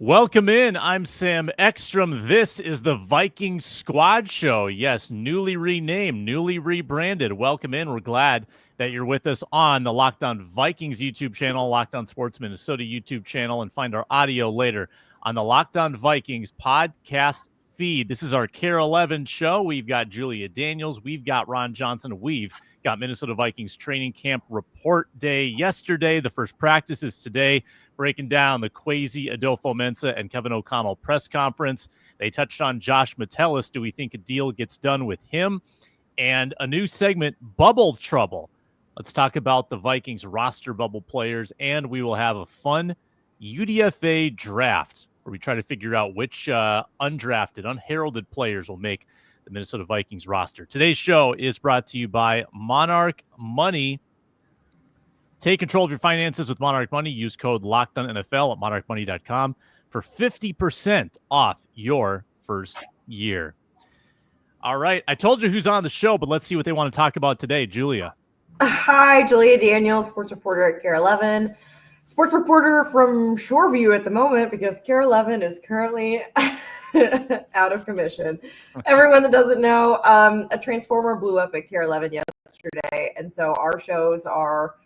Welcome in. I'm Sam Ekstrom. This is the Vikings Squad Show. Yes, newly renamed, newly rebranded. Welcome in. We're glad that you're with us on the Locked On Vikings YouTube channel, Locked On Sports Minnesota YouTube channel, and find our audio later on the Locked On Vikings podcast feed. This is our Care 11 show. We've got Julia Daniels. We've got Ron Johnson. We've got Minnesota Vikings training camp report day yesterday. The first practice is today, breaking down the Kwesi, Adofo-Mensah, and Kevin O'Connell press conference. They touched on Josh Metellus. Do we think a deal gets done with him? And a new segment, Bubble Trouble. Let's talk about the Vikings roster bubble players, and we will have a fun UDFA draft where we try to figure out which undrafted, unheralded players will make the Minnesota Vikings roster. Today's show is brought to you by Monarch Money. Take control of your finances with Monarch Money. Use code LOCKEDONNFL at monarchmoney.com for 50% off your first year. All right. I told you who's on the show, but let's see what they want to talk about today. Julia. Hi, Julia Daniels, sports reporter at Care 11. Sports reporter from Shoreview at the moment because Care 11 is currently out of commission. Everyone that doesn't know, a transformer blew up at Care 11 yesterday. And so our shows are,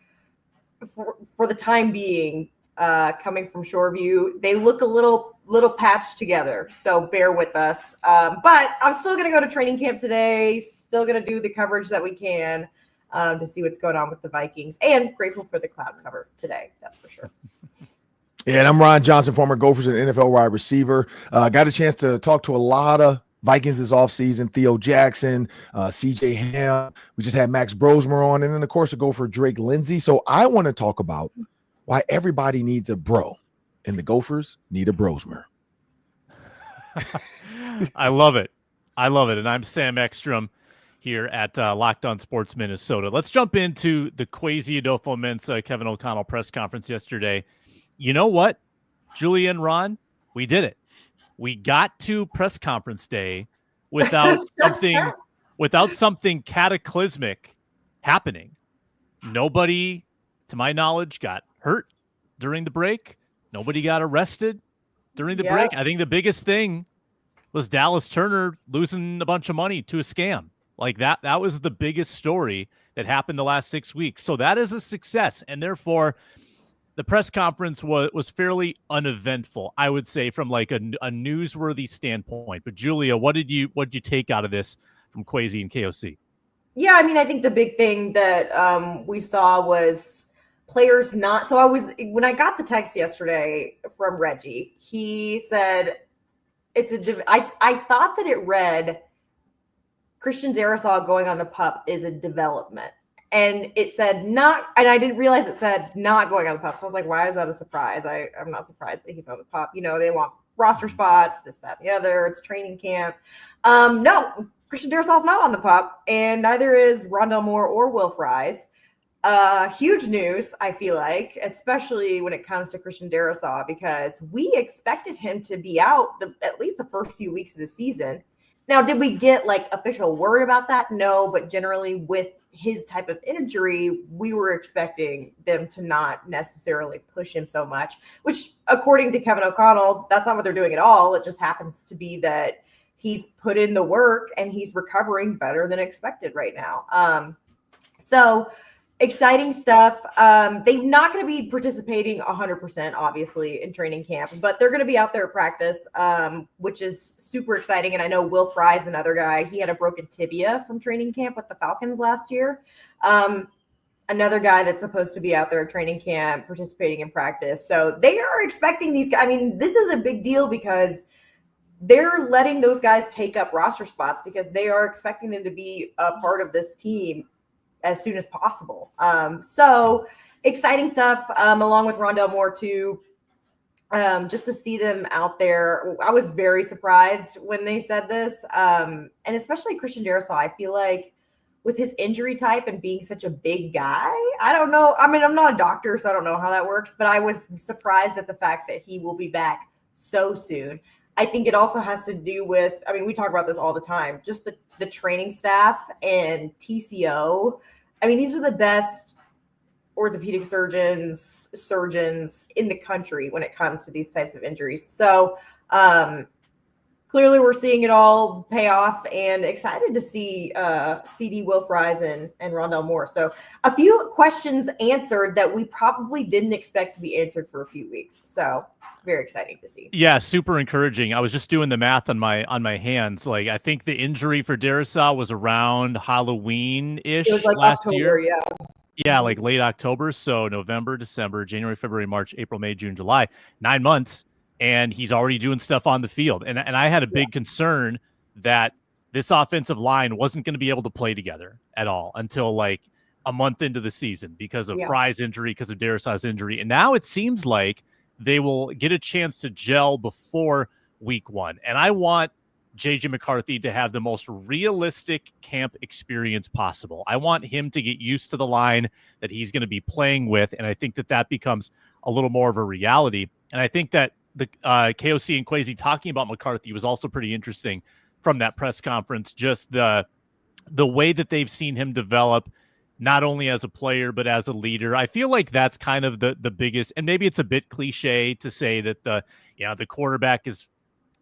for the time being, coming from Shoreview. They look a little patched together, so bear with us. But I'm still going to go to training camp today, still going to do the coverage that we can to see what's going on with the Vikings, and grateful for the cloud cover today, that's for sure. Yeah, and I'm Ron Johnson, former Gophers and NFL wide receiver. Got a chance to talk to a lot of Vikings this offseason, Theo Jackson, CJ Ham. We just had Max Brosmer on, and then, of course, the Gopher Drake Lindsay. So I want to talk about why everybody needs a bro, and the Gophers need a Brosmer. I love it. And I'm Sam Ekstrom here at Locked On Sports Minnesota. Let's jump into the Kwesi, Adofo-Mensah, Kevin O'Connell press conference yesterday. You know what, Julia and Ron? We did it. We got to press conference day without something cataclysmic happening. Nobody, to my knowledge, got hurt during the break. Nobody got arrested during the break. I think the biggest thing was Dallas Turner losing a bunch of money to a scam. Like that was the biggest story that happened the last 6 weeks. So that is a success, and therefore the press conference was fairly uneventful, I would say, from like a newsworthy standpoint. But Julia, what did you take out of this from Kwesi and KOC? Yeah, I mean, I think the big thing that we saw was players not. So when I got the text yesterday from Reggie, he said I thought that it read Christian Darrisaw going on the PUP is a development. And it said not, and I didn't realize it said not going on the PUP. So I was like, why is that a surprise? I'm not surprised that he's on the PUP. You know, they want roster spots, this, that, the other. It's training camp. No, Christian Darrisaw's not on the PUP, and neither is Rondell Moore or Will Fries. Huge news, I feel like, especially when it comes to Christian Darrisaw, because we expected him to be out at least the first few weeks of the season. Now, did we get like official word about that? No, but generally with his type of injury, we were expecting them to not necessarily push him so much, which according to Kevin O'Connell, that's not what they're doing at all. It just happens to be that he's put in the work and he's recovering better than expected right now. So exciting stuff. They're not going to be participating 100%, obviously, in training camp, but they're going to be out there at practice, which is super exciting. And I know Will Fry's another guy. He had a broken tibia from training camp with the Falcons last year. Another guy that's supposed to be out there at training camp, participating in practice. So they are expecting these guys. I mean, this is a big deal because they're letting those guys take up roster spots because they are expecting them to be a part of this team as soon as possible. So exciting stuff, along with Rondell Moore too. Just to see them out there. I was very surprised when they said this. And especially Christian Darrisaw, I feel like with his injury type and being such a big guy, I don't know. I mean, I'm not a doctor, so I don't know how that works, but I was surprised at the fact that he will be back so soon. I think it also has to do with, I mean, we talk about this all the time, just the training staff and TCO. I mean, these are the best orthopedic surgeons in the country when it comes to these types of injuries. So clearly we're seeing it all pay off, and excited to see CD, Will Fries, and Rondell Moore. So a few questions answered that we probably didn't expect to be answered for a few weeks. So very exciting to see. Yeah, super encouraging. I was just doing the math on my hands. Like, I think the injury for Darrisaw was around Halloween-ish It was like last October, year. yeah. Yeah, like late October. So November, December, January, February, March, April, May, June, July, 9 months. And he's already doing stuff on the field. And I had a big concern that this offensive line wasn't going to be able to play together at all until like a month into the season because of Fry's injury, because of Darrisaw's injury. And now it seems like they will get a chance to gel before week 1. And I want JJ McCarthy to have the most realistic camp experience possible. I want him to get used to the line that he's going to be playing with. And I think that becomes a little more of a reality. And I think that the KOC and Kwesi talking about McCarthy was also pretty interesting from that press conference. Just the way that they've seen him develop, not only as a player, but as a leader. I feel like that's kind of the biggest, and maybe it's a bit cliche to say that the quarterback is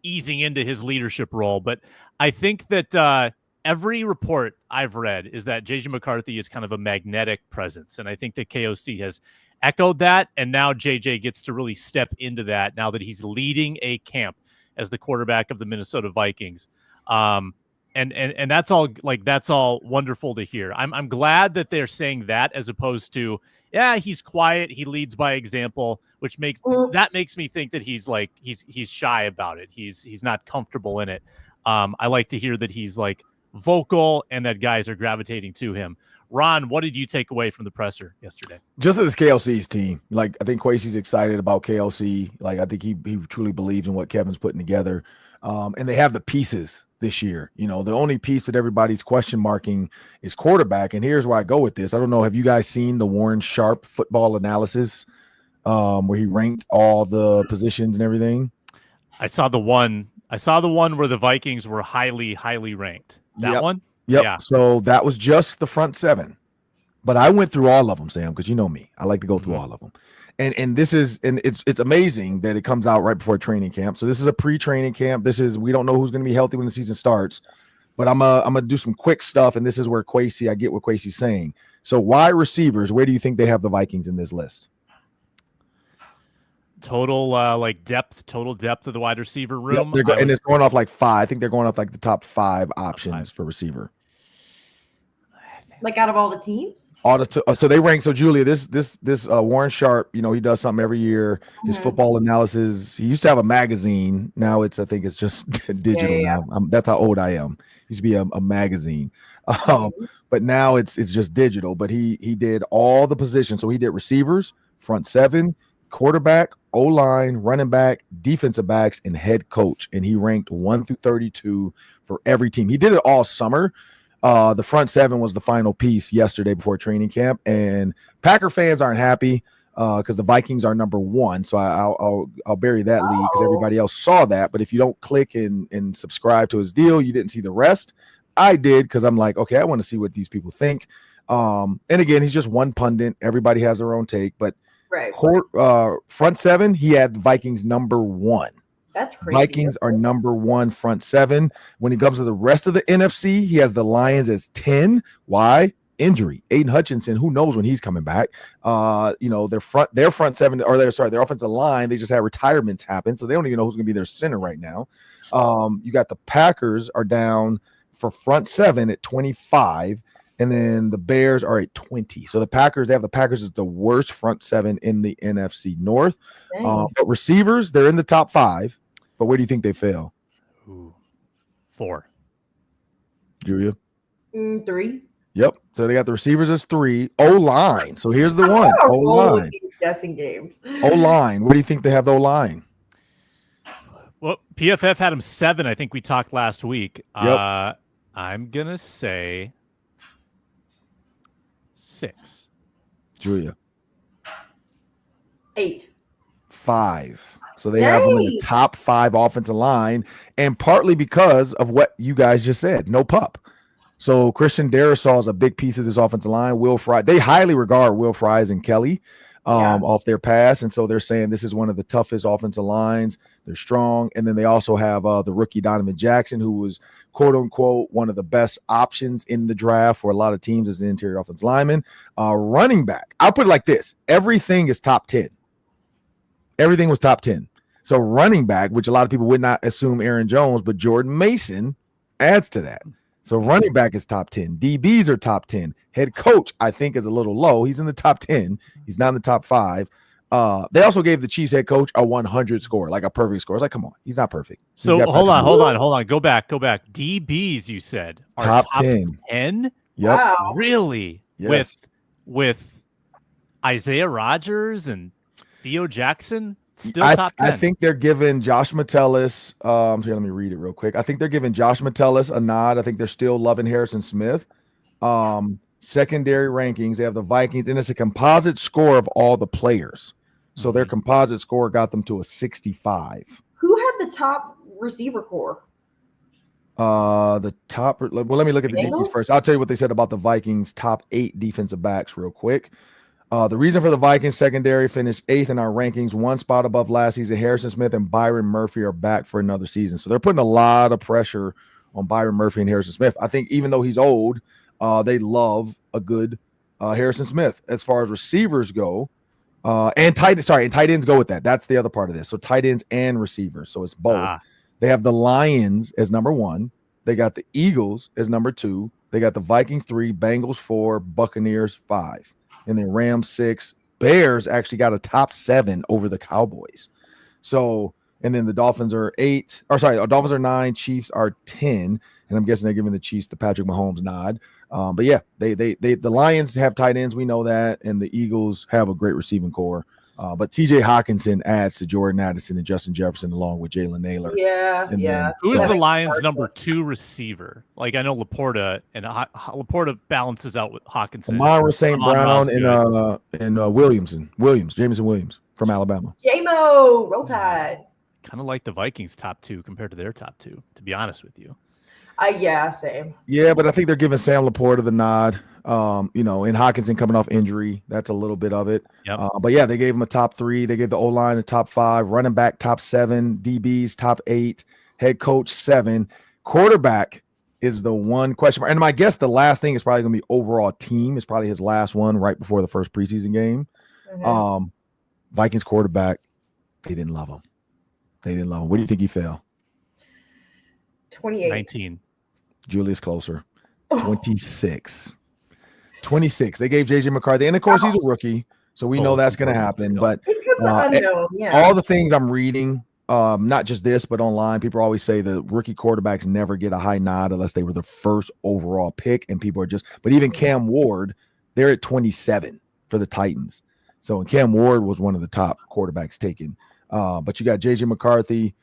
easing into his leadership role. But I think that every report I've read is that JJ McCarthy is kind of a magnetic presence. And I think that KOC has echoed that. And now JJ gets to really step into that now that he's leading a camp as the quarterback of the Minnesota Vikings. And that's all wonderful to hear. I'm glad that they're saying that, as opposed to, he's quiet, he leads by example, which makes me think that he's shy about it. He's not comfortable in it. I like to hear that he's like vocal and that guys are gravitating to him. Ron, what did you take away from the presser yesterday? Just as KLC's team, like I think Kwesi's excited about KLC. Like I think he truly believes in what Kevin's putting together, and they have the pieces this year. You know, the only piece that everybody's question marking is quarterback. And here's where I go with this. I don't know. Have you guys seen the Warren Sharp football analysis where he ranked all the positions and everything? I saw the one where the Vikings were highly, highly ranked. That one? Yep. Yeah. So that was just the front 7. But I went through all of them, Sam, because you know me. I like to go through all of them. And this is, and it's amazing that it comes out right before training camp. So this is a pre-training camp. We don't know who's going to be healthy when the season starts. But I'm gonna do some quick stuff, and this is where I get what Kwesi's saying. So wide receivers, where do you think they have the Vikings in this list? Total depth of the wide receiver room. Yep, and it's going off like 5. I think they're going off like the top 5 options for receiver. Like out of all the teams? So they rank. So Julia, this Warren Sharp, you know, he does something every year. His football analysis. He used to have a magazine. Now I think it's just digital now. That's how old I am. It used to be a magazine, but now it's just digital. But he did all the positions. So he did receivers, front 7, quarterback, O-line, running back, defensive backs, and head coach. And he ranked 1 through 32 for every team. He did it all summer. The front 7 was the final piece yesterday before training camp, and Packer fans aren't happy because the Vikings are number 1. So I'll bury that lead because everybody else saw that. But if you don't click and subscribe to his deal, you didn't see the rest. I did because I'm like, okay, I want to see what these people think. And again, he's just one pundit. Everybody has their own take, but front 7, he had the Vikings number 1. That's crazy. Vikings are number 1 front 7. When he comes to the rest of the NFC, he has the Lions as 10. Why? Injury. Aiden Hutchinson, who knows when he's coming back? Their front 7, or their offensive line, they just had retirements happen, so they don't even know who's going to be their center right now. You got the Packers are down for front 7 at 25. And then the Bears are at 20. So they have the Packers as the worst front 7 in the NFC North. But receivers, they're in the top 5. But where do you think they fail? 4. Julia? 3. Yep. So they got the receivers as 3. O-line. So here's the one. O-line. Guessing games. O-line. Where do you think they have the O-line? Well, PFF had them 7. I think we talked last week. Yep. I'm going to say 6. Julia? 8. 5. So they have them in the top 5 offensive line, and partly because of what you guys just said, no pup. So Christian Darrisaw is a big piece of this offensive line. Will Fry, they highly regard Will Fries and Kelly off their pass. And so they're saying this is one of the toughest offensive lines. They're strong. And then they also have the rookie Donovan Jackson, who was quote unquote one of the best options in the draft for a lot of teams as an interior offensive lineman. Running back, I'll put it like this. Everything is top 10. Everything was top 10. So running back, which a lot of people would not assume Aaron Jones, but Jordan Mason adds to that. So running back is top 10. DBs are top 10. Head coach, I think, is a little low. He's in the top 10. He's not in the top 5. They also gave the Chiefs head coach a 100 score, like a perfect score. It's like, come on, he's not perfect. So hold on. Go back. DBs, you said, are top 10. 10? Yep. Wow. Really? Yes. With Isaiah Rodgers and Theo Jackson? Still top 10. I think they're giving Josh Metellus. Here, let me read it real quick. I think they're giving Josh Metellus a nod. I think they're still loving Harrison Smith. Secondary rankings, they have the Vikings, and it's a composite score of all the players. So their composite score got them to a 65. Who had the top receiver core? The top. Well, let me look at the Bengals? DBs first. I'll tell you what they said about the Vikings' top 8 defensive backs real quick. The reason for the Vikings secondary finished 8th in our rankings, 1 spot above last season. Harrison Smith and Byron Murphy are back for another season. So they're putting a lot of pressure on Byron Murphy and Harrison Smith. I think even though he's old, they love a good Harrison Smith as far as receivers go. And tight ends go with that. That's the other part of this. So tight ends and receivers. So it's both. They have the Lions as number 1. They got the Eagles as number 2. They got the Vikings 3, Bengals 4, Buccaneers 5. And then Rams 6. Bears actually got a top 7 over the Cowboys. So, and then the Dolphins are 8. Dolphins are 9. Chiefs are 10. And I'm guessing they're giving the Chiefs the Patrick Mahomes nod. But yeah, the Lions have tight ends. We know that. And the Eagles have a great receiving core. But TJ Hawkinson adds to Jordan Addison and Justin Jefferson along with Jalen Naylor. Yeah. Who is the Lions' number 2 receiver? Like, I know Laporta, and Laporta balances out with Hawkinson. Amon St. Brown and Jameson Williams from Alabama. J-Mo, Roll Tide. Kind of like the Vikings' top 2 compared to their top 2, to be honest with you. Yeah, same. Yeah, but I think they're giving Sam Laporta the nod. And Hawkinson coming off injury. That's a little bit of it. Yep. But yeah, they gave him a top 3. They gave the O-line a top 5, running back top 7, DBs top 8, head coach 7. Quarterback is the one question mark. And my guess the last thing is probably going to be overall team. It's probably his last one right before the first preseason game. Mm-hmm. Vikings quarterback, they didn't love him. What do you think he fell? 28. 19. Julius closer. 26. 26. They gave JJ McCarthy, and of course he's a rookie, so we know that's going to happen. But it's just the unknown. Yeah. All the things I'm reading, not just this, but online, people always say the rookie quarterbacks never get a high nod unless they were the first overall pick, and people are just. But even Cam Ward, they're at 27 for the Titans. So and Cam Ward was one of the top quarterbacks taken. But you got JJ McCarthy.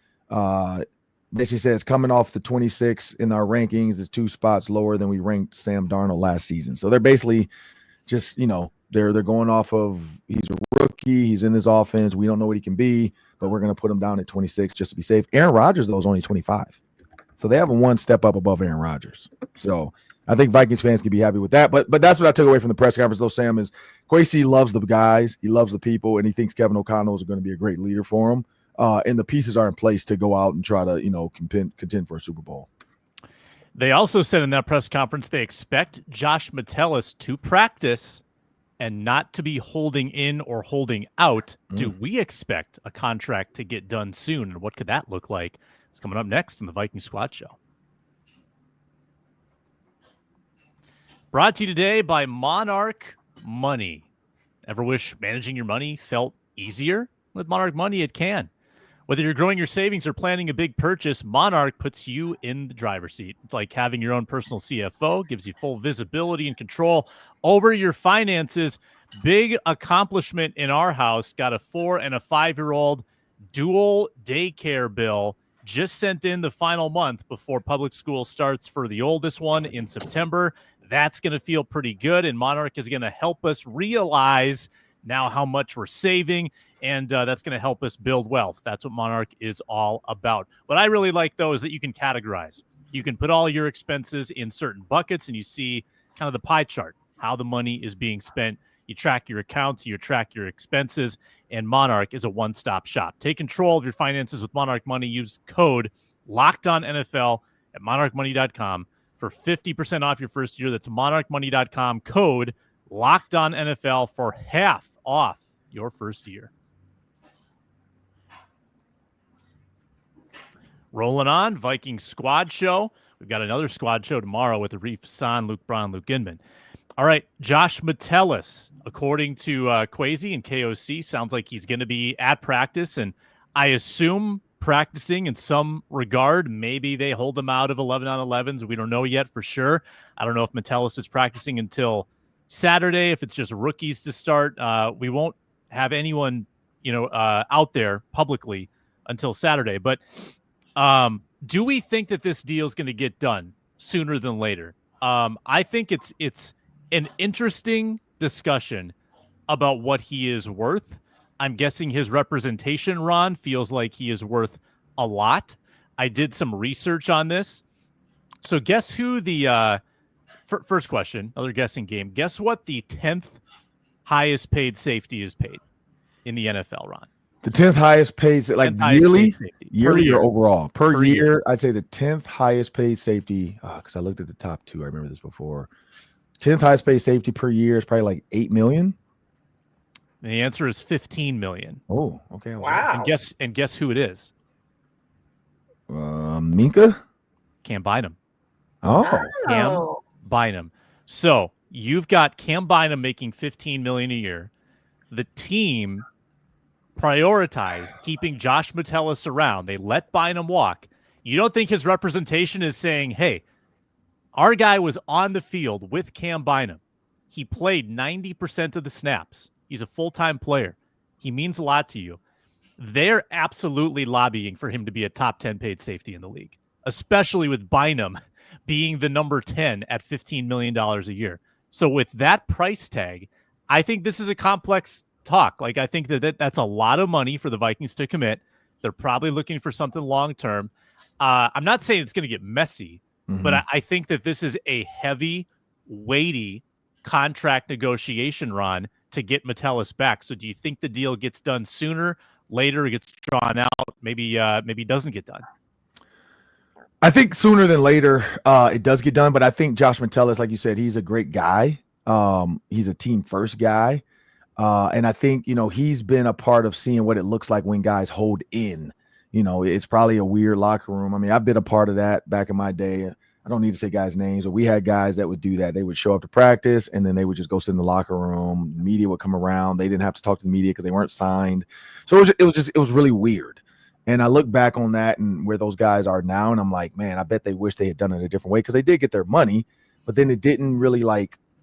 Basically says coming off the 26 in our rankings is 2 spots lower than we ranked Sam Darnold last season. So they're basically just, they're going off of he's a rookie, he's in this offense, we don't know what he can be, but we're going to put him down at 26 just to be safe. Aaron Rodgers, though, is only 25. So they have 1 step up above Aaron Rodgers. So I think Vikings fans can be happy with that. But that's what I took away from the press conference, though, Sam, is Kwesi loves the guys, he loves the people, and he thinks Kevin O'Connell is going to be a great leader for him. And the pieces are in place to go out and try to, contend for a Super Bowl. They also said in that press conference they expect Josh Metellus to practice and not to be holding in or holding out. Do we expect a contract to get done soon? And what could that look like? It's coming up next on the Viking Squad Show. Brought to you today by Monarch Money. Ever wish managing your money felt easier? With Monarch Money, it can. Whether you're growing your savings or planning a big purchase, Monarch puts you in the driver's seat. It's like having your own personal CFO, gives you full visibility and control over your finances. Big accomplishment in our house. Got a 4 and a 5-year-old dual daycare bill. Just sent in the final month before public school starts for the oldest one in September. That's going to feel pretty good, and Monarch is going to help us realize now how much we're saving, and that's going to help us build wealth. That's what Monarch is all about. What I really like, though, is that you can categorize you can put all your expenses in certain buckets and you see kind of the pie chart, how the money is being spent. You track your accounts, you track your expenses, and Monarch is a one-stop shop. Take control of your finances with Monarch Money. Use code LOCKEDONNFL at monarchmoney.com for 50% off your first year. That's monarchmoney.com, code LOCKEDONNFL for half off your first year. Rolling on, Viking Squad Show. We've got another squad show tomorrow with Arif Hassan, Luke Braun, Luke Inman. All right, Josh Metellus, according to Kwesi and KOC, sounds like he's going to be at practice, and I assume practicing in some regard. Maybe they hold him out of 11-on-11s. We don't know yet for sure. I don't know if Metellus is practicing until Saturday, if it's just rookies to start. We won't have anyone, out there publicly until Saturday, but do we think that this deal is going to get done sooner than later? I think it's an interesting discussion about what he is worth. I'm guessing his representation, Ron, feels like he is worth a lot. I did some research on this. So guess who the first question, another guessing game. Guess what the 10th highest paid safety is paid in the NFL, Ron? The 10th highest paid, like yearly or overall? Per year, I'd say the 10th highest paid safety, because I looked at the top two. I remember this before. 10th highest paid safety per year is probably like $8 million. And the answer is $15 million. Oh, okay. Wow. And guess who it is? Minka? Cam Bynum. Oh. Cam Bynum. So you've got Cam Bynum making $15 million a year. The team prioritized keeping Josh Metellus around. They let Bynum walk. You don't think his representation is saying, hey, our guy was on the field with Cam Bynum. He played 90% of the snaps. He's a full-time player. He means a lot to you. They're absolutely lobbying for him to be a top 10 paid safety in the league, especially with Bynum being the number 10 at $15 million a year. So with that price tag, I think this is a complex talk. Like, I think that's a lot of money for the Vikings to commit. They're probably looking for something long-term. I'm not saying it's going to get messy, but I think that this is a heavy, weighty contract negotiation, Ron, to get Metellus back. So do you think the deal gets done sooner, later, it gets drawn out, maybe doesn't get done? I think sooner than later it does get done, but I think Josh Metellus, like you said, he's a great guy. He's a team-first guy. And I think, he's been a part of seeing what it looks like when guys hold in. It's probably a weird locker room. I mean, I've been a part of that back in my day. I don't need to say guys' names, but we had guys that would do that. They would show up to practice, and then they would just go sit in the locker room. The media would come around. They didn't have to talk to the media because they weren't signed. So it was really weird. And I look back on that and where those guys are now, and I'm like, man, I bet they wish they had done it a different way, because they did get their money, but then it didn't really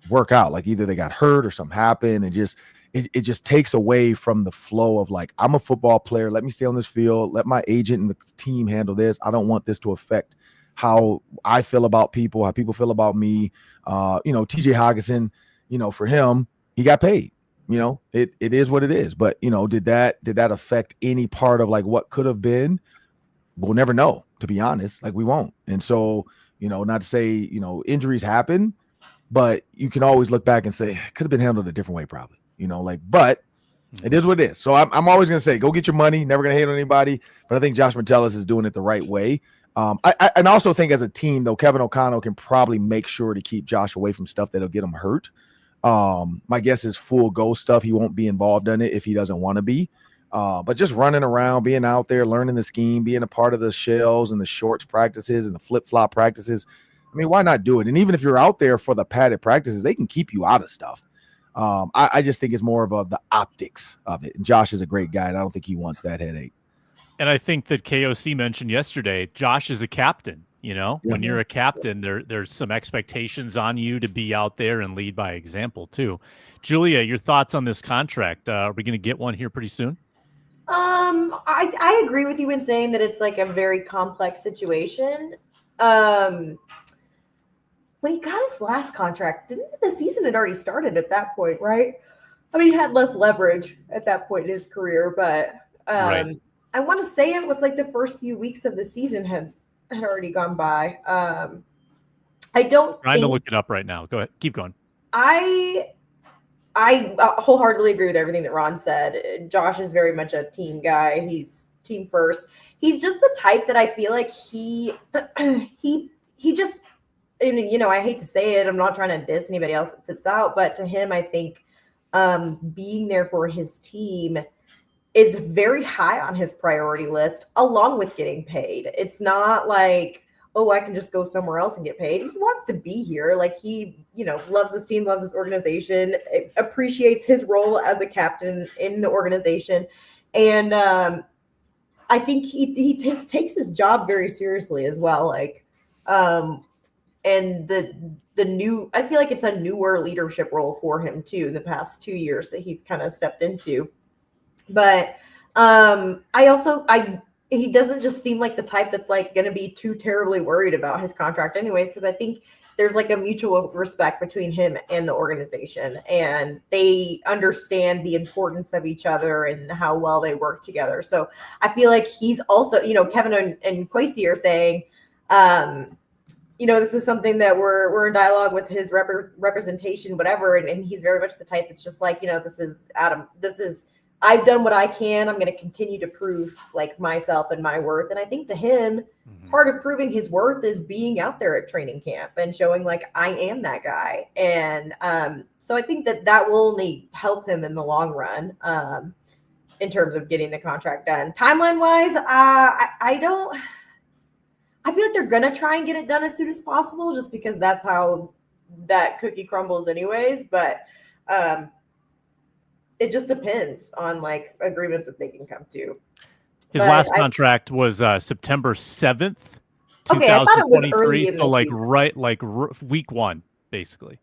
work out. Like, either they got hurt or something happened, and it just takes away from the flow of, like, I'm a football player. Let me stay on this field. Let my agent and the team handle this. I don't want this to affect how I feel about people, how people feel about me. TJ Hawkinson, for him, he got paid. It is what it is. But, did that affect any part of what could have been? We'll never know, to be honest. We won't. And so, not to say, injuries happen, but you can always look back and say, it could have been handled a different way, probably. But it is what it is. So I'm always going to say, go get your money. Never going to hate on anybody. But I think Josh Metellus is doing it the right way. I also think as a team, though, Kevin O'Connell can probably make sure to keep Josh away from stuff that'll get him hurt. My guess is full go stuff. He won't be involved in it if he doesn't want to be. But just running around, being out there, learning the scheme, being a part of the shells and the shorts practices and the flip-flop practices. I mean, why not do it? And even if you're out there for the padded practices, they can keep you out of stuff. I just think it's more of the optics of it. And Josh is a great guy, and I don't think he wants that headache. And I think that KOC mentioned yesterday, Josh is a captain. When you're a captain, there's some expectations on you to be out there and lead by example too. Julia, your thoughts on this contract? Are we going to get one here pretty soon? I agree with you in saying that it's a very complex situation. When he got his last contract, didn't the season had already started at that point, right? I mean, he had less leverage at that point in his career, but right. I want to say it was the first few weeks of the season had had already gone by. I don't Trying to think look it up right now. Go ahead. Keep going. I wholeheartedly agree with everything that Ron said. Josh is very much a team guy. He's team first. He's just the type that I feel like he just, and you know, I hate to say it, I'm not trying to diss anybody else that sits out, but to him, I think being there for his team is very high on his priority list, along with getting paid. It's not like, oh, I can just go somewhere else and get paid. He wants to be here. Like, he, you know, loves his team, loves his organization, appreciates his role as a captain in the organization. And I think he takes his job very seriously as well. Like, and the new, I feel like it's a newer leadership role for him too, the past 2 years that he's kind of stepped into. But he doesn't just seem like the type that's like going to be too terribly worried about his contract anyways, because I think there's like a mutual respect between him and the organization, and they understand the importance of each other and how well they work together. So I feel like he's also, you know, Kevin and Kwesi are saying, you know, this is something that we're in dialogue with his representation, whatever. And he's very much the type that's just like, you know, this is Adam, I've done what I can. I'm going to continue to prove like myself and my worth. And I think to him, part of proving his worth is being out there at training camp and showing like, I am that guy. And so I think that will only help him in the long run in terms of getting the contract done. Timeline wise, I feel like they're going to try and get it done as soon as possible, just because that's how that cookie crumbles anyways. But it just depends on like agreements that they can come to. His last contract was September 7th, 2023. Okay, I thought it was early in so like season. week one, basically.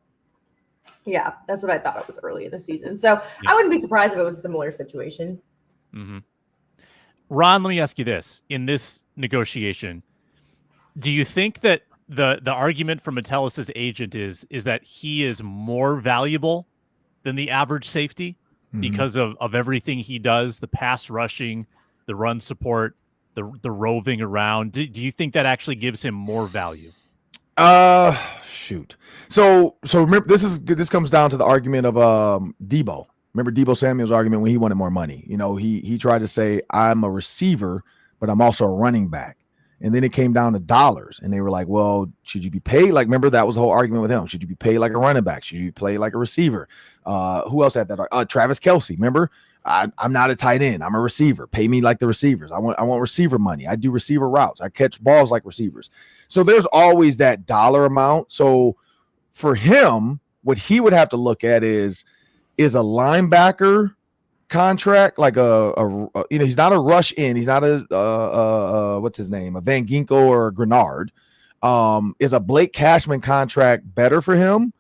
Yeah, that's what I thought. It was early in the season. So yeah. I wouldn't be surprised if it was a similar situation. Mm-hmm. Ron, let me ask you this. In this negotiation, do you think that the argument from Metellus' agent is that he is more valuable than the average safety because of everything he does, the pass rushing, the run support, the roving around? Do you think that actually gives him more value? Shoot. So remember, this comes down to the argument of Debo. Remember Debo Samuel's argument when he wanted more money? You know, he tried to say, I'm a receiver, but I'm also a running back. And then it came down to dollars, and they were like, well, should you be paid? Like, remember, that was the whole argument with him. Should you be paid like a running back? Should you play like a receiver? Who else had that? Travis Kelce. Remember, I'm not a tight end. I'm a receiver. Pay me like the receivers. I want receiver money. I do receiver routes. I catch balls like receivers. So there's always that dollar amount. So for him, what he would have to look at is a linebacker contract, like he's not a rush in, he's not a what's his name, a Van Ginkel or a Grenard. Is a Blake Cashman contract better for him,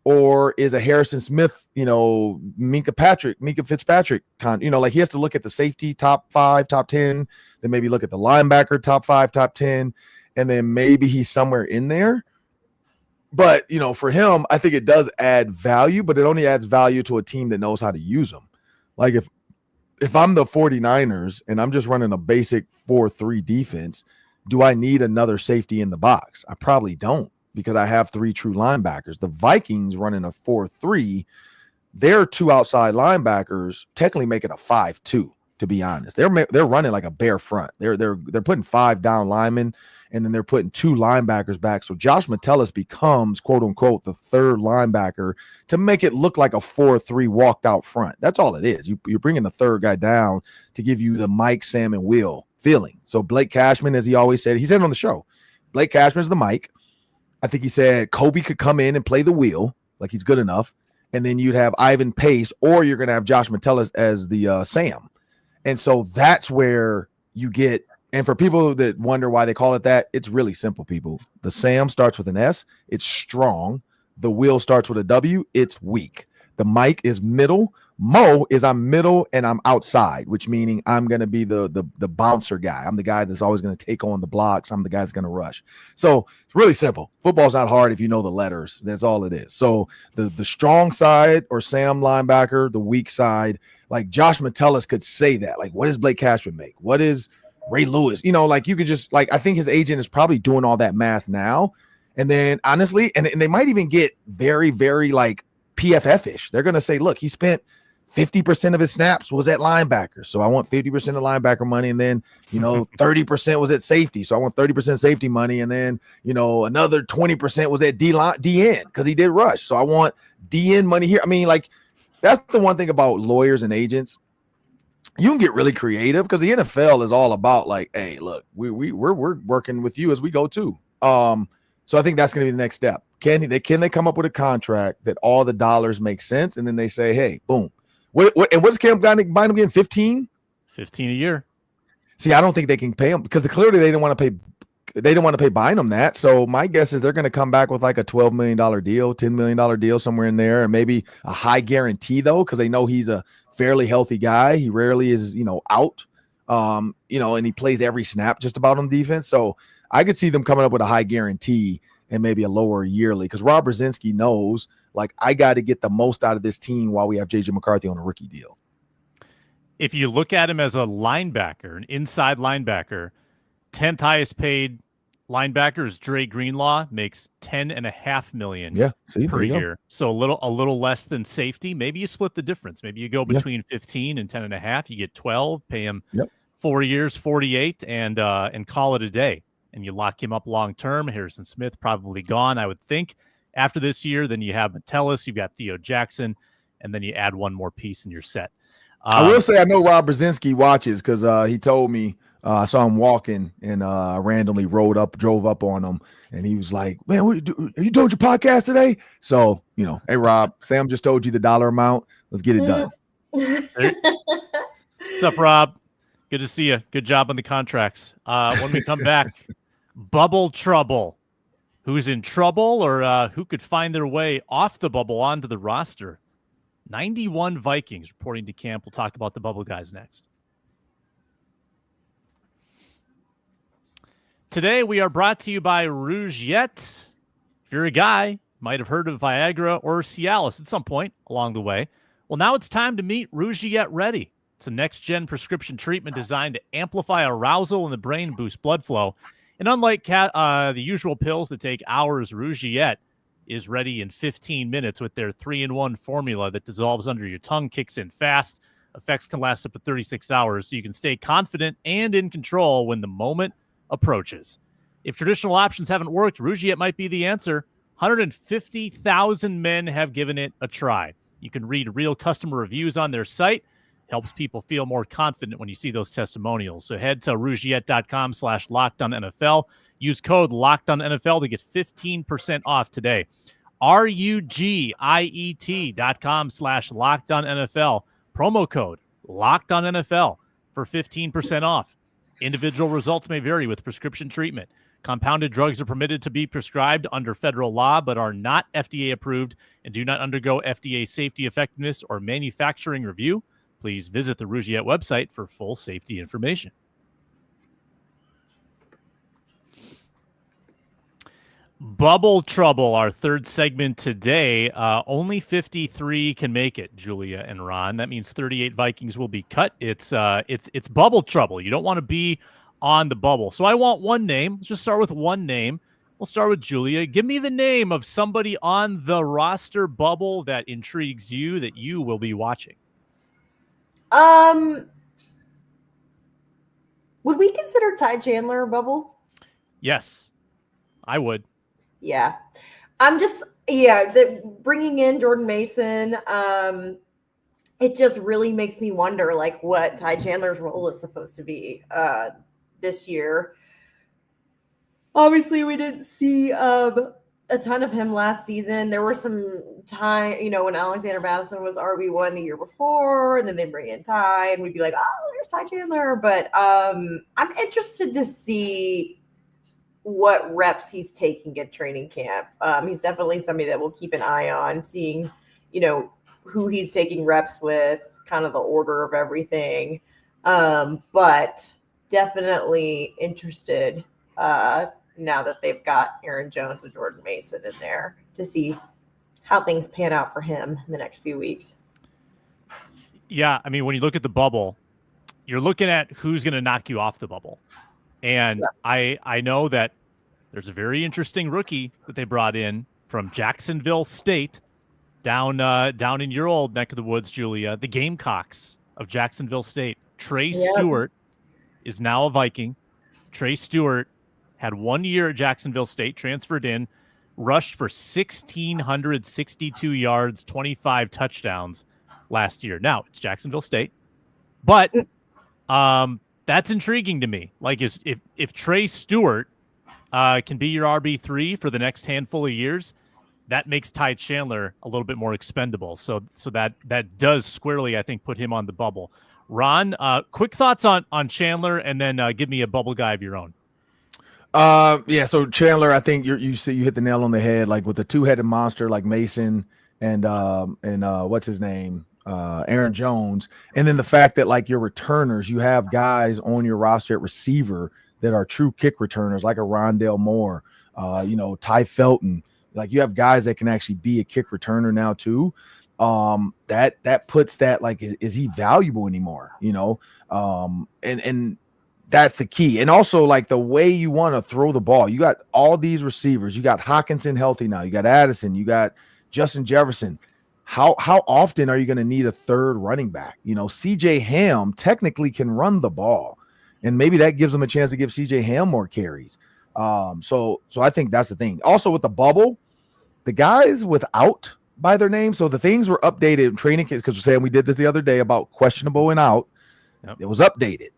or is a Harrison Smith, Minka Fitzpatrick like he has to look at the safety top 5, top 10, then maybe look at the linebacker top 5, top 10, and then maybe he's somewhere in there. But for him, I think it does add value, but it only adds value to a team that knows how to use them. Like if I'm the 49ers and I'm just running a basic 4-3 defense, do I need another safety in the box? I probably don't, because I have 3 true linebackers. The Vikings running a 4-3, their 2 outside linebackers technically make it a 5-2, to be honest. They're running like a bare front. They're putting 5 down linemen, and then they're putting 2 linebackers back. So Josh Metellus becomes, quote unquote, the 3rd linebacker to make it look like a 4-3 walked out front. That's all it is. You're bringing the 3rd guy down to give you the Mike, Sam, and Will feeling. So Blake Cashman, as he always said, he said on the show, Blake Cashman's the Mike. I think he said Kobe could come in and play the Will, like he's good enough. And then you'd have Ivan Pace, or you're going to have Josh Metellus as the Sam. And so that's where you get, and for people that wonder why they call it that, it's really simple, people. The Sam starts with an S, it's strong. The Will starts with a W, it's weak. The Mike is middle. Mo is I'm middle and I'm outside, which meaning I'm going to be the bouncer guy. I'm the guy that's always going to take on the blocks. I'm the guy that's going to rush. So it's really simple. Football's not hard if you know the letters. That's all it is. So the strong side, or Sam linebacker, the weak side, like Josh Metellus could say that. Like, what does Blake Cashman make? What is Ray Lewis. Like you could just I think his agent is probably doing all that math now. And then honestly, and they might even get very, very PFF-ish. They're going to say, look, he spent 50% of his snaps was at linebacker. So I want 50% of linebacker money. And then, 30% was at safety. So I want 30% safety money. And then, another 20% was at DN because he did rush. So I want DN money here. I mean, that's the one thing about lawyers and agents. You can get really creative because the NFL is all about hey, look, we're working with you as we go too. So I think that's going to be the next step. Can they come up with a contract that all the dollars make sense? And then they say, hey, boom. What's Cam Bynum getting? 15? 15 a year. See, I don't think they can pay him because clearly they didn't want to pay Bynum that. So my guess is they're going to come back with a $12 million deal, $10 million deal somewhere in there, and maybe a high guarantee though, because they know he's a fairly healthy guy. He rarely is, out, and he plays every snap just about on defense. So I could see them coming up with a high guarantee and maybe a lower yearly because Rob Brzezinski knows I got to get the most out of this team while we have JJ McCarthy on a rookie deal. If you look at him as a linebacker, an inside linebacker, 10th highest paid linebacker is Dre Greenlaw, makes $10.5 million per year. So a little less than safety. Maybe you split the difference. Maybe you go between 15 and 10.5. You get 12, pay him 4 years, 48, and call it a day. And you lock him up long term. Harrison Smith probably gone, I would think, after this year. Then you have Metellus, you've got Theo Jackson, and then you add one more piece and you're set. I will say I know Rob Brzezinski watches because he told me I saw him walking and I randomly drove up on him, and he was like, "Man, are you doing your podcast today?" So hey Rob, Sam just told you the dollar amount. Let's get it done. What's up, Rob? Good to see you. Good job on the contracts. When we come back, bubble trouble. Who's in trouble or who could find their way off the bubble onto the roster? 91 Vikings reporting to camp. We'll talk about the bubble guys next. Today, we are brought to you by Rougiette. If you're a guy, might have heard of Viagra or Cialis at some point along the way. Well, now it's time to meet Rougiette Ready. It's a next-gen prescription treatment designed to amplify arousal in the brain and boost blood flow. And unlike the usual pills that take hours, Rougiette is ready in 15 minutes with their 3-in-1 formula that dissolves under your tongue, kicks in fast. Effects can last up to 36 hours, so you can stay confident and in control when the moment approaches. If traditional options haven't worked, Rougiette might be the answer. 150,000 men have given it a try. You can read real customer reviews on their site. Helps people feel more confident when you see those testimonials. So head to Rougiette.com/LockedOnNFL. Use code LockedOnNFL to get 15% off today. RUGIET.com/LockedOnNFL. Promo code LockedOnNFL for 15% off. Individual results may vary with prescription treatment. Compounded drugs are permitted to be prescribed under federal law, but are not FDA approved and do not undergo FDA safety, effectiveness, or manufacturing review. Please visit the Rougiette website for full safety information. Bubble trouble, our third segment today. Only 53 can make it, Julia and Ron. That means 38 Vikings will be cut. It's bubble trouble. You don't want to be on the bubble. So I want one name. Let's just start with one name. We'll start with Julia. Give me the name of somebody on the roster bubble that intrigues you that you will be watching. Would we consider Ty Chandler a bubble? Yes, I would. Yeah. Bringing in Jordan Mason, it just really makes me wonder what Ty Chandler's role is supposed to be this year. Obviously, we didn't see a ton of him last season. There were some time, when Alexander Madison was RB1 the year before, and then they bring in Ty, and we'd be like, oh, there's Ty Chandler. But I'm interested to see what reps he's taking at training camp. He's definitely somebody that we'll keep an eye on, seeing, who he's taking reps with, kind of the order of everything. But definitely interested now that they've got Aaron Jones and Jordan Mason in there to see how things pan out for him in the next few weeks. Yeah, I mean, when you look at the bubble, you're looking at who's going to knock you off the bubble. And I know that there's a very interesting rookie that they brought in from Jacksonville State down in your old neck of the woods, Julia, the Gamecocks of Jacksonville State. Trey Stewart is now a Viking. Trey Stewart had 1 year at Jacksonville State, transferred in, rushed for 1,662 yards, 25 touchdowns last year. Now, it's Jacksonville State, but that's intriguing to me. Like, if Trey Stewart can be your RB3 for the next handful of years, that makes Ty Chandler a little bit more expendable. So that does squarely, I think, put him on the bubble. Ron, quick thoughts on Chandler, and then give me a bubble guy of your own. Yeah. So Chandler, I think you hit the nail on the head. Like with the two-headed monster, like Mason and what's his name, Aaron Jones, and then the fact that like your returners, you have guys on your roster at receiver that are true kick returners, like a Rondale Moore, Ty Felton. Like you have guys that can actually be a kick returner now too. That puts that like, is he valuable anymore? And that's the key. And also like the way you want to throw the ball, you got all these receivers, you got Hockenson healthy now, you got Addison, you got Justin Jefferson. How often are you going to need a third running back? CJ Ham technically can run the ball, and maybe that gives them a chance to give CJ Ham more carries. So I think that's the thing. Also with the bubble, the guys without by their name. So the things were updated in training because we're saying we did this the other day about questionable and out. Yep. It was updated.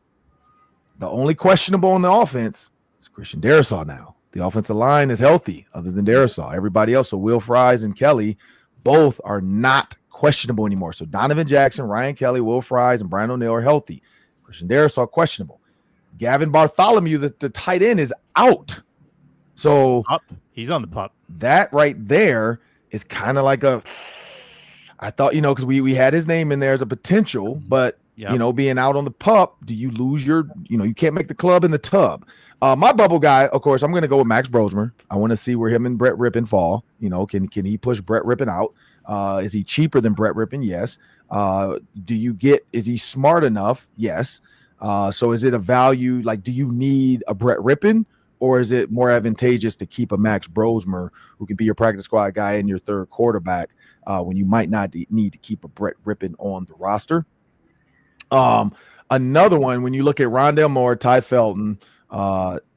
The only questionable on the offense is Christian Darrisaw now. The offensive line is healthy other than Darrisaw. Everybody else, so Will Fries and Kelly, both are not questionable anymore. So Donovan Jackson, Ryan Kelly, Will Fries, and Brian O'Neill are healthy. Christian Darrisaw, questionable. Gavin Bartholomew, the tight end, is out. So he's on the pup. That right there is kind of like I thought, because we had his name in there as a potential, but being out on the pup, do you lose you can't make the club in the tub. My bubble guy, of course, I'm going to go with Max Brosmer. I want to see where him and Brett Rippon fall. Can he push Brett Rippon out? Is he cheaper than Brett Rippon? Yes. Is he smart enough? Yes. So is it a value? Like, do you need a Brett Rippon, or is it more advantageous to keep a Max Brosmer who can be your practice squad guy and your third quarterback when you might not need to keep a Brett Rippon on the roster? Another one, when you look at Rondale Moore, Ty Felton,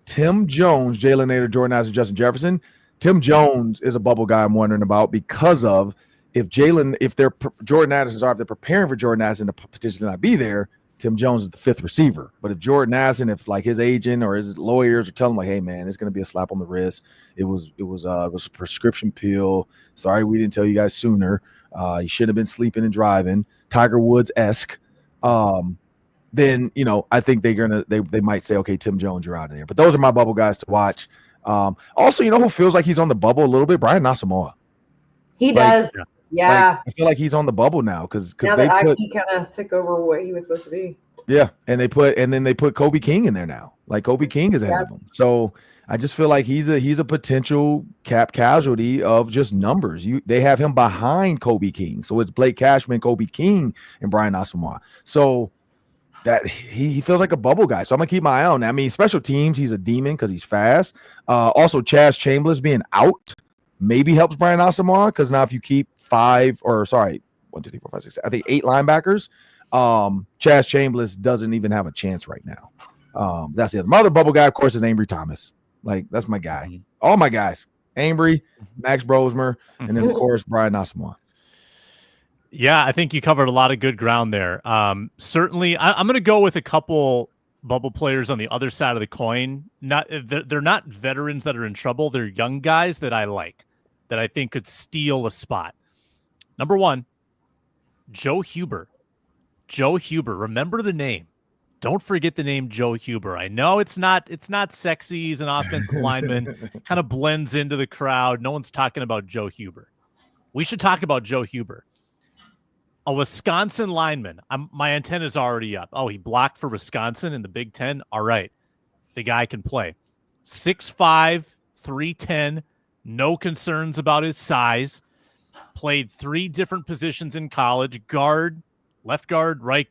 Tim Jones, Jalen Nader, Jordan Addison, Justin Jefferson. Tim Jones is a bubble guy I'm wondering about because of if Jordan Addison's if they're preparing for Jordan Addison to potentially not be there, Tim Jones is the fifth receiver. But if Jordan Addison, if like his agent or his lawyers are telling him like, hey man, it's going to be a slap on the wrist. It was a prescription pill. Sorry, we didn't tell you guys sooner. You should have been sleeping and driving. Tiger Woods-esque. Then I think they might say, okay, Tim Jones, you're out of there. But those are my bubble guys to watch. Also, who feels like he's on the bubble a little bit? Brian Asamoah. He does. Yeah. I feel like he's on the bubble now because now that he kind of took over what he was supposed to be. Yeah, and then they put Kobe King in there now. Like Kobe King is ahead of him. So I just feel like he's a potential cap casualty of just numbers. They have him behind Kobe King. So it's Blake Cashman, Kobe King, and Brian Asamoah. So that he feels like a bubble guy. So I'm gonna keep my eye on that. I mean, special teams, he's a demon because he's fast. Also, Chaz Chambliss being out maybe helps Brian Asamoah because now if you keep 8 linebackers, Chaz Chambliss doesn't even have a chance right now. That's the other. My other bubble guy, of course, is Ambry Thomas. Like that's my guy. Mm-hmm. All my guys: Ambry, Max Brosmer, and then of course Brian Asamoah. Yeah, I think you covered a lot of good ground there. Certainly, I'm going to go with a couple bubble players on the other side of the coin. They're not veterans that are in trouble. They're young guys that I like, that I think could steal a spot. Number one, Joe Huber. Joe Huber. Remember the name. Don't forget the name Joe Huber. I know it's not sexy. He's an offensive lineman. Kind of blends into the crowd. No one's talking about Joe Huber. We should talk about Joe Huber. A Wisconsin lineman. My antenna's already up. Oh, he blocked for Wisconsin in the Big Ten? All right. The guy can play. 6'5", 310. No concerns about his size. Played 3 different positions in college. Guard, left guard, right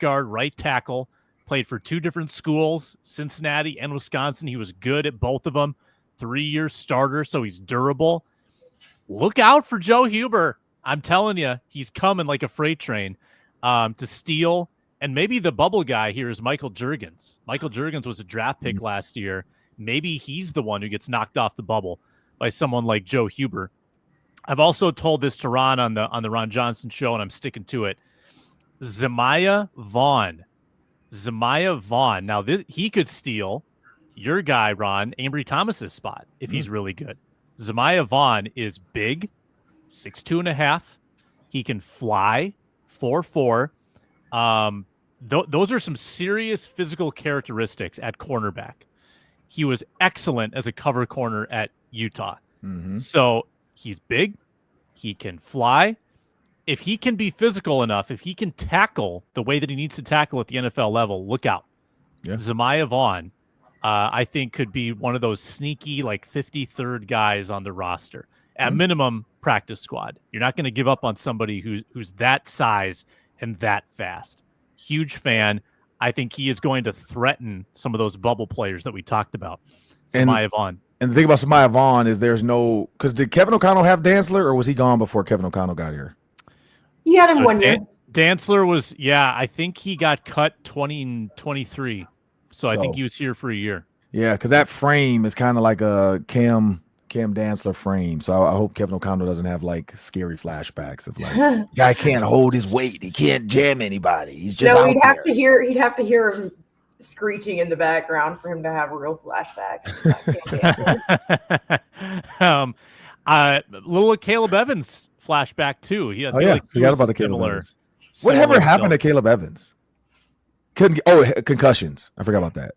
tackle. played for 2 different schools, Cincinnati and Wisconsin. He was good at both of them. 3-year starter, so he's durable. Look out for Joe Huber. I'm telling you, he's coming like a freight train to steal. And maybe the bubble guy here is Michael Juergens. Michael Juergens was a draft pick last year. Maybe he's the one who gets knocked off the bubble by someone like Joe Huber. I've also told this to Ron on the Ron Johnson show, and I'm sticking to it. Zemiah Vaughn. Now, he could steal your guy, Ron, Ambry Thomas's spot if he's really good. Zemiah Vaughn is big, 6'2.5". He can fly, 4'4". Those are some serious physical characteristics at cornerback. He was excellent as a cover corner at Utah. So he's big. He can fly. If he can be physical enough, if he can tackle the way that he needs to tackle at the NFL level, look out. Yeah. Zemiah Vaughn, I think, could be one of those sneaky, like 53rd guys on the roster. At minimum, practice squad. You're not going to give up on somebody who's that size and that fast. Huge fan. I think he is going to threaten some of those bubble players that we talked about. Zemiah Vaughn. And the thing about Zemiah Vaughn is because did Kevin O'Connell have Dantzler, or was he gone before Kevin O'Connell got here? He had him 1 year. Dantzler was, I think he got cut 2023. So I think he was here for a year. Yeah, because that frame is kind of like a Cam Dantzler frame. So I hope Kevin O'Connell doesn't have like scary flashbacks of like guy can't hold his weight. He can't jam anybody. He's just he'd have to hear him screeching in the background for him to have real flashbacks. Little Caleb Evans flashback too. Forgot about the Caleb Evans. Whatever happened to Caleb Evans? Concussions. I forgot about that.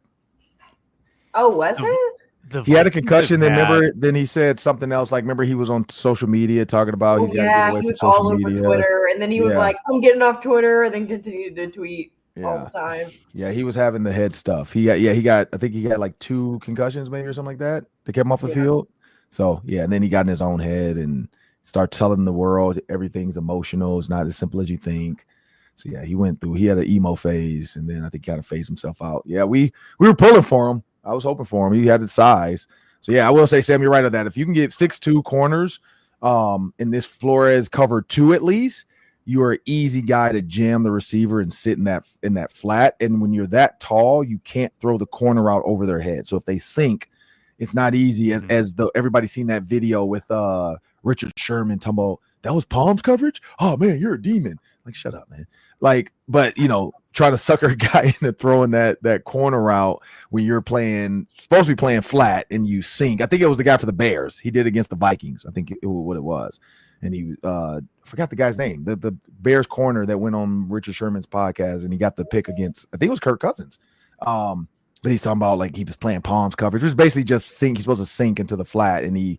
Oh, was it? He had a concussion. Then he said something else. Like, remember he was on social media talking about he's got to get away from social media. Over Twitter, and then he was like, "I'm getting off Twitter," and then continued to tweet all the time. Yeah, he was having the head stuff. I think he got like 2 concussions maybe or something like that to keep him off the field. So and then he got in his own head and started telling the world everything's emotional. It's not as simple as you think. So he had an emo phase, and then I think he kind of phased himself out. Yeah, we were pulling for him. I was hoping for him. He had the size. So I will say, Sam, you're right on that. If you can get 6'2" corners in this Flores cover 2 at least, you are an easy guy to jam the receiver and sit in that flat. And when you're that tall, you can't throw the corner out over their head. So if they sink, it's not easy as everybody's seen that video with Richard Sherman talking about that was Palms coverage. Oh man, you're a demon. Like, shut up, man. Like, but try to sucker a guy into throwing that corner out when you're supposed to be playing flat and you sink. I think it was the guy for the Bears. He did against the Vikings. I think what it was. And he forgot the guy's name. The Bears corner that went on Richard Sherman's podcast, and he got the pick against, I think it was Kirk Cousins. But he's talking about like he was playing Palms coverage. It was basically just sink. He's supposed to sink into the flat, and he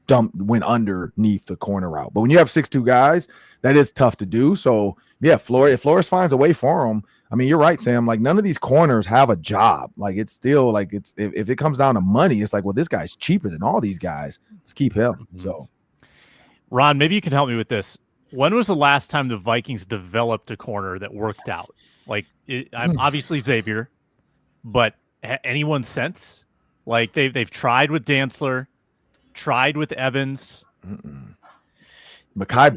went underneath the corner route. But when you have 6'2" guys, that is tough to do. So if Flores finds a way for him, I mean, you're right, Sam. Like, none of these corners have a job. Like, it's still like if it comes down to money, it's like, well, this guy's cheaper than all these guys. Let's keep him. So, Ron, maybe you can help me with this. When was the last time the Vikings developed a corner that worked out? Like, I'm obviously Xavier, but anyone since? Like, they've tried with Dantzler, tried with Evans. Mekhi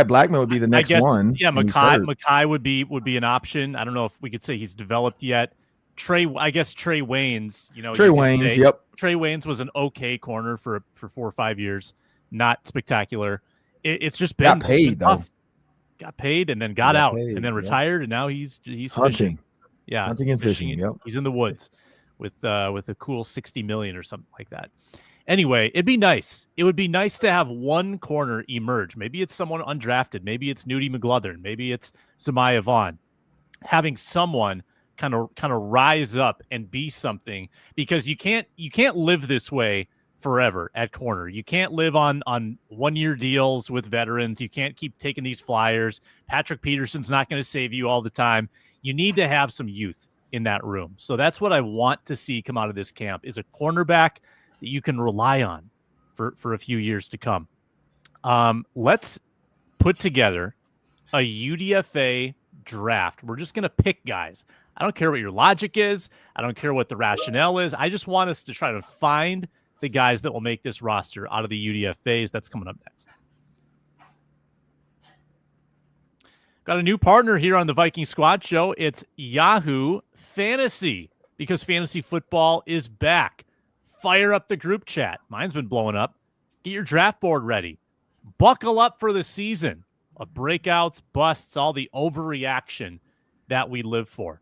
Blackman would be the next one. Yeah, Mekhi would be an option. I don't know if we could say he's developed yet. Trey Waynes. Trey Waynes. Yep. Trey Waynes was an okay corner for 4 or 5 years. Not spectacular. It's just been tough. Got paid and then got out and then retired, and now he's hunting. Fishing. Yeah, hunting and fishing. Yep. He's in the woods with a cool $60 million or something like that. Anyway, it'd be nice. It would be nice to have one corner emerge. Maybe it's someone undrafted. Maybe it's Nudie McGlothern. Maybe it's Zemiah Vaughn. Having someone kind of rise up and be something, because you can't live this way forever at corner. You can't live on 1-year deals with veterans. You can't keep taking these flyers. Patrick Peterson's not going to save you all the time. You need to have some youth in that room. So that's what I want to see come out of this camp, is a cornerback that you can rely on for a few years to come. Let's put together a UDFA draft. We're just going to pick guys. I don't care what your logic is. I don't care what the rationale is. I just want us to try to find the guys that will make this roster out of the UDFAs. That's coming up next. Got a new partner here on the Viking Squad Show. It's Yahoo Fantasy, because fantasy football is back. Fire up the group chat. Mine's been blowing up. Get your draft board ready. Buckle up for the season of breakouts, busts, all the overreaction that we live for.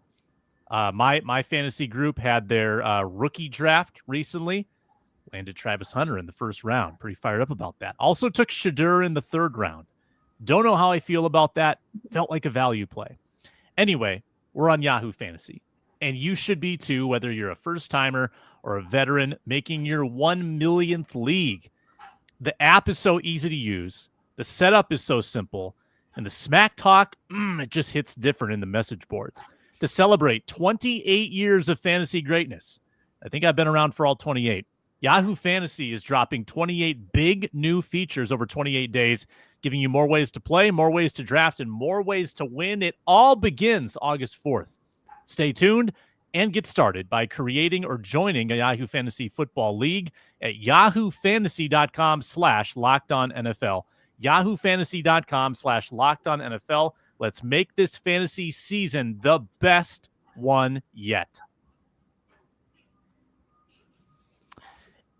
My fantasy group had their rookie draft recently. Landed Travis Hunter in the first round. Pretty fired up about that. Also took Shadur in the third round. Don't know how I feel about that. Felt like a value play. Anyway, we're on Yahoo Fantasy. And you should be too, whether you're a first-timer or a veteran making your 1 millionth league. The app is so easy to use. The setup is so simple. And the smack talk, it just hits different in the message boards. To celebrate 28 years of fantasy greatness, I think I've been around for all 28. Yahoo Fantasy is dropping 28 big new features over 28 days, giving you more ways to play, more ways to draft, and more ways to win. It all begins August 4th. Stay tuned and get started by creating or joining a Yahoo Fantasy Football League at yahoofantasy.com/LockedOnNFL. yahoofantasy.com/LockedOnNFL. Let's make this fantasy season the best one yet.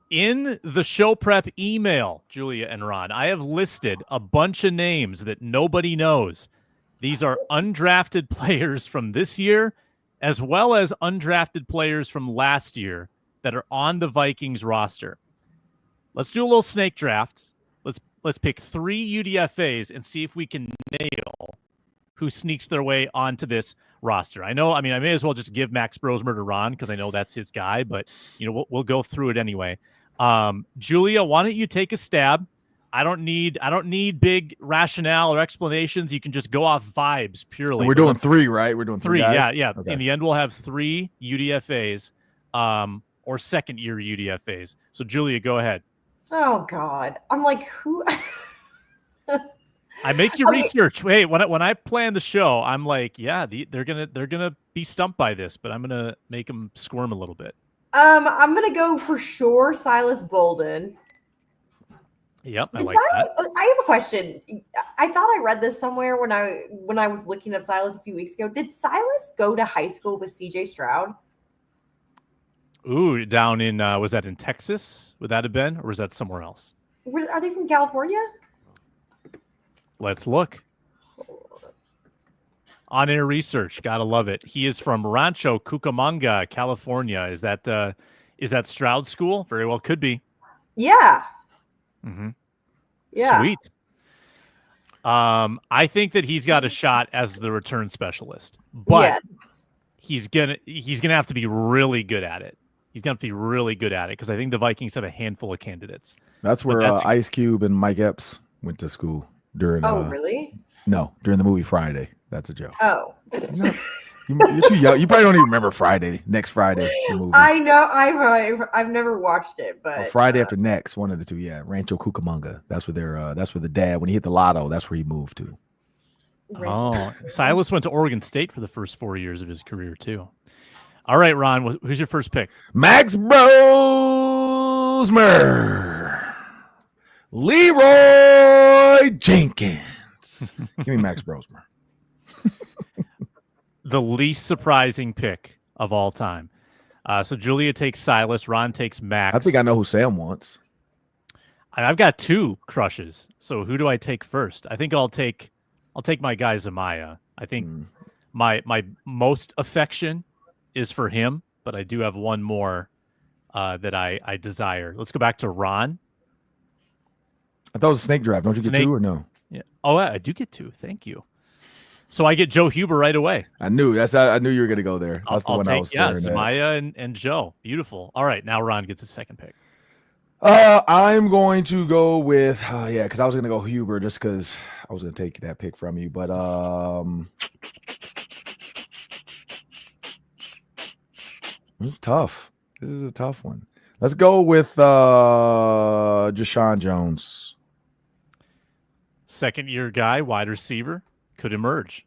In the show prep email, Julia and Ron, I have listed a bunch of names that nobody knows. These are undrafted players from this year, as well as undrafted players from last year that are on the Vikings roster. Let's do a little snake draft. Let's pick 3 UDFAs and see if we can nail who sneaks their way onto this roster. I may as well just give Max Brosmer to Ron because I know that's his guy, but we'll go through it anyway. Julia, why don't you take a stab? I don't need big rationale or explanations. You can just go off vibes purely. And we're doing 3, right? We're doing 3 guys? Yeah. Okay. In the end, we'll have 3 UDFAs, or second-year UDFAs. So, Julia, go ahead. Oh God, I'm like, who? I make you research. Hey, when I plan the show, I'm like, yeah, they're gonna be stumped by this, but I'm gonna make them squirm a little bit. I'm gonna go for sure Silas Bolden. Yep, I like that. I have a question. I thought I read this somewhere when I was looking up Silas a few weeks ago. Did Silas go to high school with CJ Stroud? Ooh, down in was that in Texas? Would that have been, or was that somewhere else? Are they from California? Let's look. On-air research, gotta love it. He is from Rancho Cucamonga, California. Is that Stroud School? Very well, could be. Yeah. Mm-hmm. Yeah. Sweet. I think that he's got a shot as the return specialist, but yes. he's gonna have to be really good at it. He's gonna have to be really good at it because I think the Vikings have a handful of candidates. That's where Ice Cube and Mike Epps went to school during. Oh, really? No, during the movie Friday. That's a joke. Oh. You're too young. You probably don't even remember Friday. Next Friday. The movie. I know. I've never watched it, but Friday after next, one of the two. Yeah, Rancho Cucamonga. That's where the dad, when he hit the lotto, that's where he moved to. Oh, Silas went to Oregon State for the first 4 years of his career too. All right, Ron, who's your first pick? Max Brosmer, Leroy Jenkins. Give me Max Brosmer. The least surprising pick of all time. So Julia takes Silas, Ron takes Max. I think I know who Sam wants. I've got 2 crushes. So who do I take first? I think I'll take my guy Zamaya. I think my most affection is for him, but I do have one more that I desire. Let's go back to Ron. I thought it was a snake draft. Don't you get 2 or no? Yeah. Oh, I do get 2. Thank you. So I get Joe Huber right away. I knew you were going to go there. That's the one I was staring at. Zamaya and Joe. Beautiful. All right, now Ron gets his second pick. I'm going to go with because I was going to go Huber just because I was going to take that pick from you, but it's tough. This is a tough one. Let's go with Jashaun Jones. Second-year guy, wide receiver, could emerge.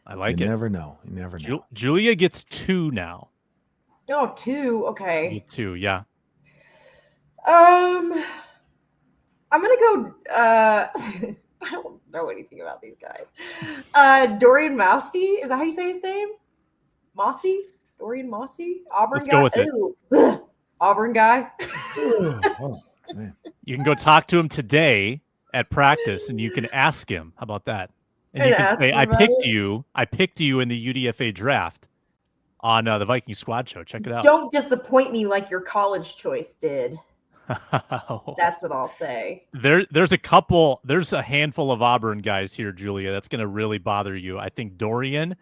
I like You it. never know. You never know. Julia gets 2 now. Oh, 2. Okay. You get 2, yeah. I'm gonna go. I don't know anything about these guys. Dorian Mousy, is that how you say his name? Mossy, Dorian Mossy, Auburn Let's guy. go with it. Ooh. Auburn guy. Oh, man. You can go talk to him today at practice, and you can ask him. How about that? And you And can ask say, him "I about picked it? you. I picked you in the UDFA draft on the Viking Squad Show. Check it out." Don't disappoint me like your college choice did. That's what I'll say. There's a handful of Auburn guys here, Julia. That's going to really bother you. I think Dorian.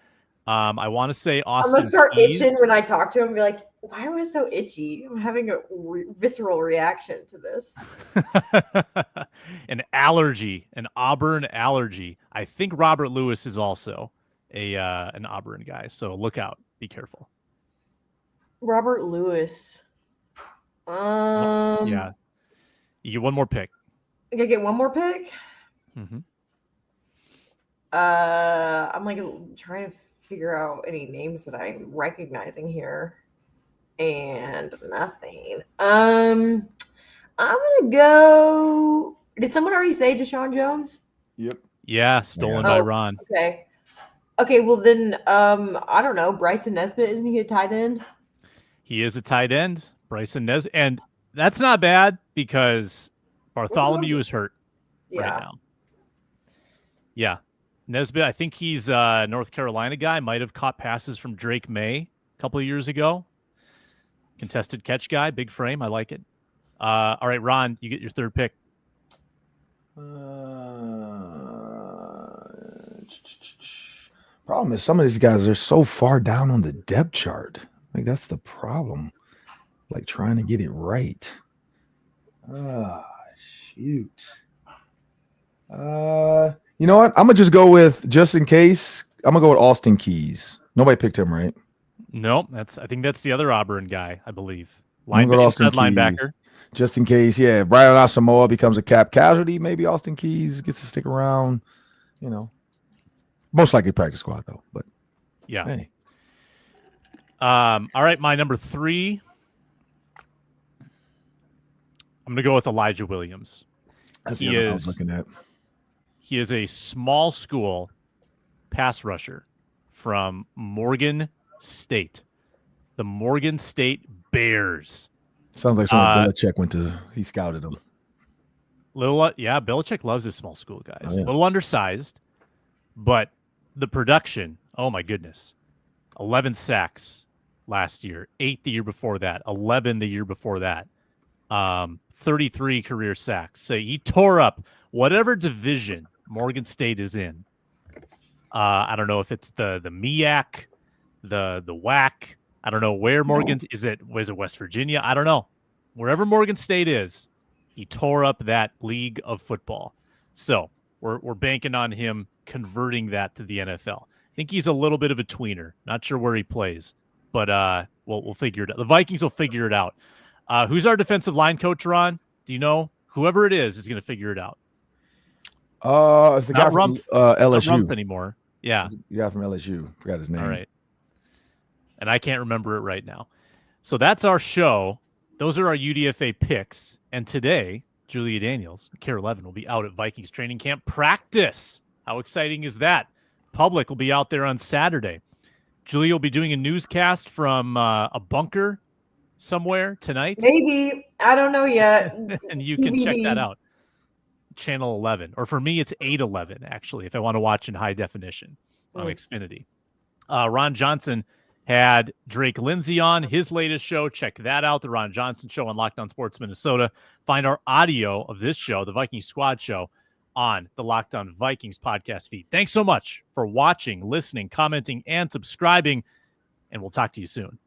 I want to say Austin. I'm gonna start Keys. itching when I talk to him and be like, why am I so itchy? I'm having a visceral reaction to this. An Auburn allergy. I think Robert Lewis is also an Auburn guy. So look out. Be careful. Robert Lewis. Yeah. You get one more pick. I gotta get one more pick. Mm-hmm. I'm like trying to figure out any names that I'm recognizing here, and nothing. I'm gonna go. Did someone already say Deshaun Jones? Yep. Yeah, stolen by Ron. Okay. Okay. Well then, I don't know. Bryson Nesbitt, isn't he a tight end? He is a tight end, Bryson Nesbitt, and that's not bad because Bartholomew is hurt right now. Yeah. Nesbitt, I think he's a North Carolina guy, might have caught passes from Drake May a couple of years ago. Contested catch guy, big frame. I like it. All right, Ron, you get your third pick. Problem is some of these guys are so far down on the depth chart. Like that's the problem. Like trying to get it right. Shoot. You know what? I'm gonna just go with just in case. I'm gonna go with Austin Keys. Nobody picked him, right? No, I think that's the other Auburn guy, I believe. Austin Keys. Linebacker. Just in case, yeah. If Brian Asamoah becomes a cap casualty, maybe Austin Keys gets to stick around. You know, most likely practice squad though. But yeah. Hey. All right, my number 3. I'm gonna go with Elijah Williams. That's the other one I was looking at. He is a small school pass rusher from Morgan State. The Morgan State Bears. Sounds like someone Belichick he scouted him. Belichick loves his small school guys. Oh, yeah. A little undersized, but the production, oh my goodness. 11 sacks last year, 8 the year before that, 11 the year before that. 33 career sacks. So he tore up whatever division Morgan State is in. I don't know if it's the MEAC, the WAC. I don't know where Morgan is. Was it West Virginia? I don't know. Wherever Morgan State is, he tore up that league of football. So we're banking on him converting that to the NFL. I think he's a little bit of a tweener. Not sure where he plays, but we'll figure it out. The Vikings will figure it out. Who's our defensive line coach, Ron? Do you know? Whoever it is going to figure it out. It's the guy from LSU. Not Rumpf anymore. Yeah. The guy from LSU. Forgot his name. All right. And I can't remember it right now. So that's our show. Those are our UDFA picks. And today, Julia Daniels, Care 11, will be out at Vikings training camp practice. How exciting is that? Public will be out there on Saturday. Julia will be doing a newscast from a bunker somewhere tonight. Maybe. I don't know yet. And you can check that out. Channel 11. Or for me, it's 811, actually, if I want to watch in high definition on Xfinity. Ron Johnson had Drake Lindsay on his latest show. Check that out, the Ron Johnson Show on Locked On Sports Minnesota. Find our audio of this show, the Viking Squad Show, on the Locked On Vikings podcast feed. Thanks so much for watching, listening, commenting, and subscribing, and we'll talk to you soon.